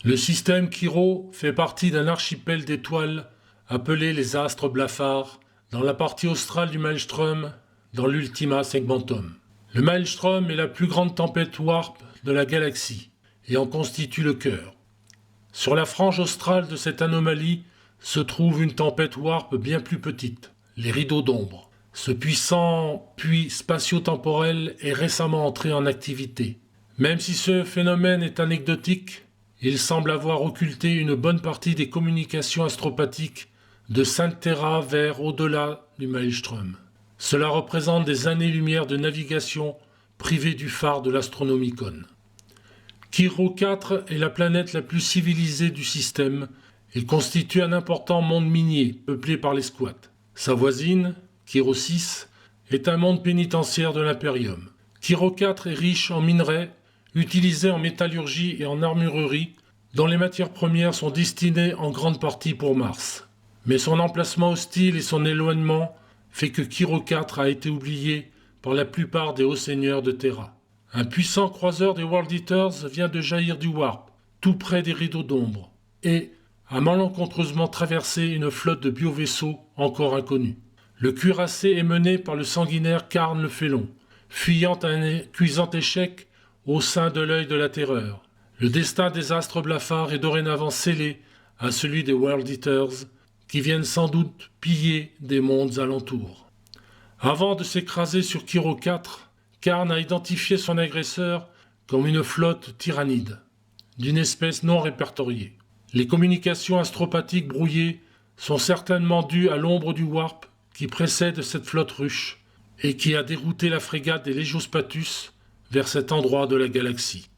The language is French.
Le système Quiro fait partie d'un archipel d'étoiles appelé les astres blafards dans la partie australe du Maelstrom dans l'Ultima Segmentum. Le Maelstrom est la plus grande tempête warp de la galaxie et en constitue le cœur. Sur la frange australe de cette anomalie se trouve une tempête warp bien plus petite, les rideaux d'ombre. Ce puissant puits spatio-temporel est récemment entré en activité. Même si ce phénomène est anecdotique, il semble avoir occulté une bonne partie des communications astropathiques de Sainte-Terra vers au-delà du Maelstrom. Cela représente des années-lumière de navigation privée du phare de l'Astronomicon. Quiro 4 est la planète la plus civilisée du système et constitue un important monde minier peuplé par les squats. Sa voisine, Quiro 6, est un monde pénitentiaire de l'Imperium. Quiro 4 est riche en minerais, utilisés en métallurgie et en armurerie, dont les matières premières sont destinées en grande partie pour Mars. Mais son emplacement hostile et son éloignement fait que Quiro 4 a été oublié par la plupart des hauts seigneurs de Terra. Un puissant croiseur des World Eaters vient de jaillir du Warp, tout près des rideaux d'ombre, et a malencontreusement traversé une flotte de biovaisseaux encore inconnus. Le cuirassé est mené par le sanguinaire Karn le Félon, fuyant un cuisant échec au sein de l'œil de la terreur. Le destin des astres blafards est dorénavant scellé à celui des World Eaters, qui viennent sans doute piller des mondes alentours. Avant de s'écraser sur Quiro 4, Karn a identifié son agresseur comme une flotte tyrannide, d'une espèce non répertoriée. Les communications astropathiques brouillées sont certainement dues à l'ombre du Warp qui précède cette flotte ruche et qui a dérouté la frégate des Légiospatus vers cet endroit de la galaxie.